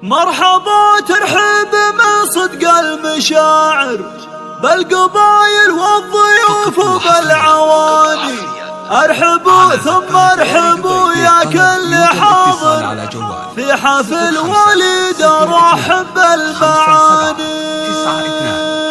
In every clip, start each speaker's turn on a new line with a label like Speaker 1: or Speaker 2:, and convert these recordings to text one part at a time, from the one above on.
Speaker 1: مرحبا ترحب من صدق المشاعر بالقبايل والضيوف وبالعواني. ارحبوا ثم ارحبوا يا كل حاضر في حفل وليد رحب المعاني.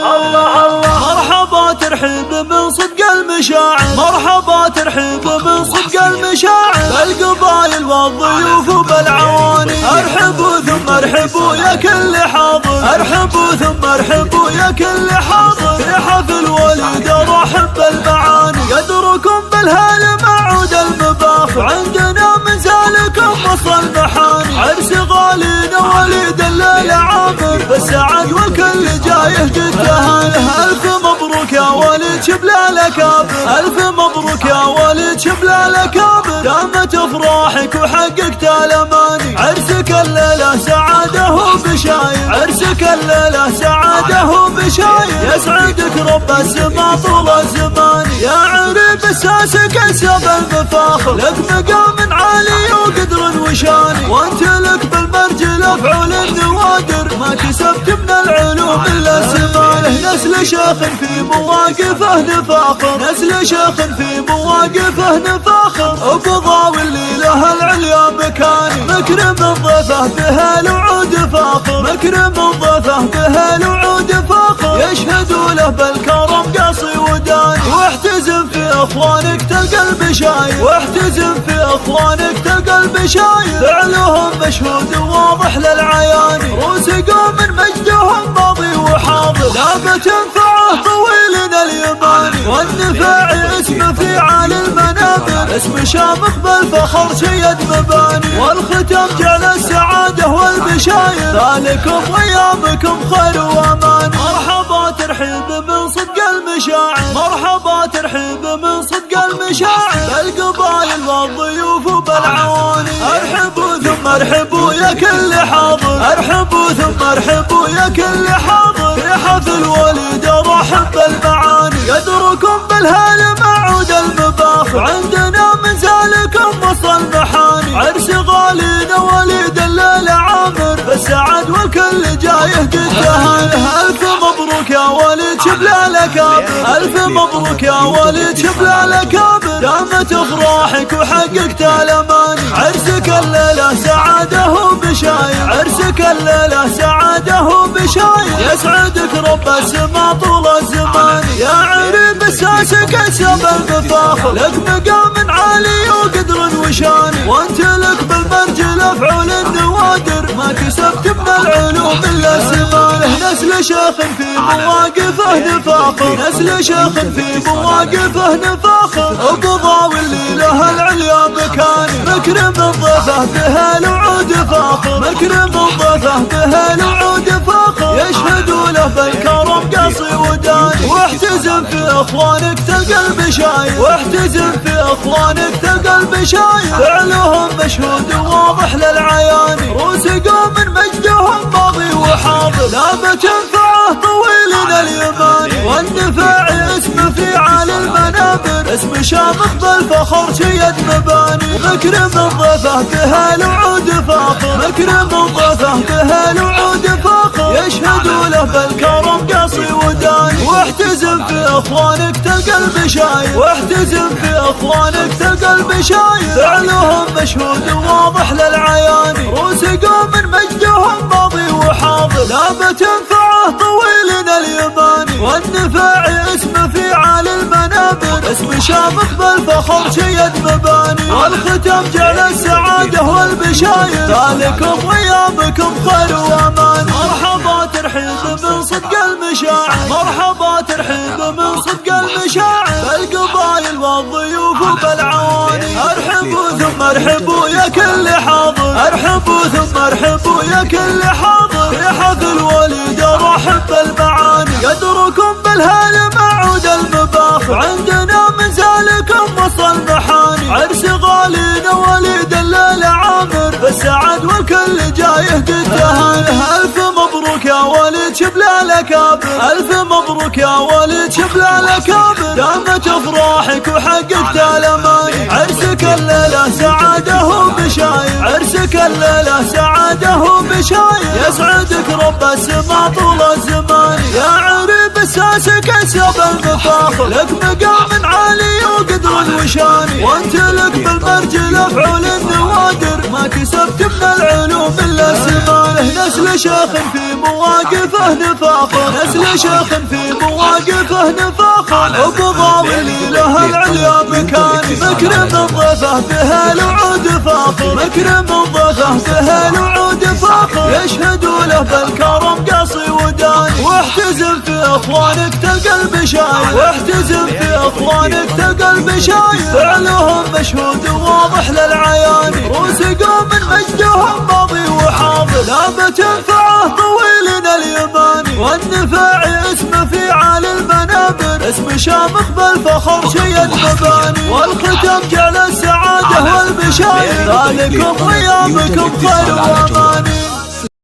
Speaker 1: الله الله مرحبا ترحب من صدق المشاعر، مرحبا ترحب من صدق المشاعر بالقبايل والضيوف وبالعواني. ارحبوا ثم ارحبوا يا كل حاضر، ارحبوا ثم ارحبوا يا كل حاضر في حفل وليد رحب المعاني. قدركم بالهال معود المباخر، عندنا من سالكم وصل محاني. عرس غالينا وليد الليل عامر بالسعد وكل جايه جد تهانه. الف مبروك يا وليد شبل الاكابر، الف مبروك يا وليد شبل الاكابر. دامت افراحك وحققت الاماني. عرسك الليله سعاده وبشاير، عرسك الليله سعاده وبشاير. يسعدك رب السما طول الزمان يا عريب اساسك كسب المفاخر. لك مقام عالي وقدر وشاني، وانت لك بالمرجل افعل النوادر. ما كسبت من العلوم الا سمانه. نسل شيخ في مواقفه نفاخر، نسل شيخ في مواقفه نفاخر. وقضاوي اللي له العليا مكاني. مكرم ضيفه به الوعود فاخر، مكرم ضيفه به الوعود فاخر. يشهدوا له بالكرم قصي وداني. واحتزم في اخوانك تلقى البشاير، واحتزم في اخوانك تلقى البشاير. فعلهم مشهود واضح للعياني. روس قوم من مجدهم ماضي وحاضر، لا بتنفعه طويلنا اليماني. والنفاعي اسمه في عالي المنابر، اسم شامخ بالفخر شيد مباني. والختم جعل السعاده والبشاير، ذلكم وايامكم خير وامان. مرحبا ترحيب من صدق المشاعر، مرحبا ترحيب من صدق المشاعر بالقبايل والضيوف وبالعواني. ارحبوا ثم ارحبوا يا كل حاضر، ارحبوا ثم ارحبوا يا كل حاضر في حفل وليد رحب المعاني. قدركم بالهال معود المباخر، عندنا من سالكم وصل محاني. عرس غالينا وليد الليل عامر بالسعد وكل جايه قد تهانه. الف مبروك يا وليد شبل الاكابر، الف مبروك يا وليد شبل الاكابر. دامت افراحك وحققت الاماني. عرسك الليله سعاده وبشاير، عرسك الليله سعاده وبشاير. يسعدك رب السما طول الزمان يا عريب اساسك كسب المفاخر. لك مقام عالي وقدر وشاني، وانت لك بالمرجل افعل النوادر. ما كسبت من العلوم الا سمانه. نسل شيخ في مواقفه نفاخر، نسل شيخ في مواقفه نفاخر. وقضاوي اللي له العليا مكاني. مكرم ضيفه به الوعود فاخر، مكرم ضيفه به الوعود فاخر. يشهدوا له بالكرم قصي وداني. واحتزم في اخوانك تلقى البشاير، واحتزم في اخوانك تلقى البشاير. فعلهم مشهود واضح للعياني. روس قوم من مجدهم ماضي وحاضر، لا بتنفعه طويلنا اليماني. والنفاعي اسمه في عالي المنابر، اسم شامخ بالفخر شيد مباني. مكرم ضيفه به الوعود فاخر، مكرم ضيفه به الوعود فاخر. يشهدوا له بالكرم قصي وداني. واحتزم في اخوانك تلقى البشاير، واحتزم في اخوانك تلقى البشاير. فعلهم مشهود واضح للعياني. روس قوم من مجدهم ماضي وحاضر، لا بتنفعه طويلنا اليماني. والنفاعي اسمه في عالي المنابر، اسم شامخ بالفخر شيد مباني. والختم جعل السعاده والبشاير، ذلكم وايامكم خير وامان. مرحبا ترحيب من صدق المشاعر، مرحبا ترحيب من صدق المشاعر بالقبايل والضيوف وبالعواني. ارحبوا ثم ارحبوا يا كل حاضر، ارحبوا ثم ارحبوا يا كل حاضر في حفل وليد رحب المعاني. قدركم بالهال معود المباخر، عندنا من سالكم وصل محاني. عرس غالينا وليد الليل عامر بالسعد وكل جايه قد تهانه. الف مبروك يا وليد شبل الاكابر، الف مبروك يا وليد شبل الاكابر. دامت افراحك وحققت الاماني. عرسك الليله سعاده وبشاير، عرسك الليله سعاده سعاده وبشاير، يسعدك رب السما طول الزمان. يا عريب الساس كسب المفاخر، لك مقام عالي وقدر وشاني، وانت لك بالمرجل افعل النوادر، ما كسبت من العلوم الا سمانه. نسل شيخ في مواقفه نفاخر، نسل شيخ في مواقفه نفاخر، ابو ضاوي له العليا مكاني، مكرم الضيفه به الوعود فاخر، مكرم الضيفه به الوعود فاخر، يشهدوا له بالكرم قصي وداني، واحتزم في اخوانك تلقى البشاير، واحتزم في اخوانك تلقى البشاير، فعلهم مشهود واضح للعيان، روسقوا من مجدهم ماضي وحاضر، لا تنفعه طويلنا اليماني، والنفاعي اسمه في عالي المنابر، اسم شامخ بالفخر شي المباني، والختم جعل السعادة والبشاير، ذلكم غيابكم خير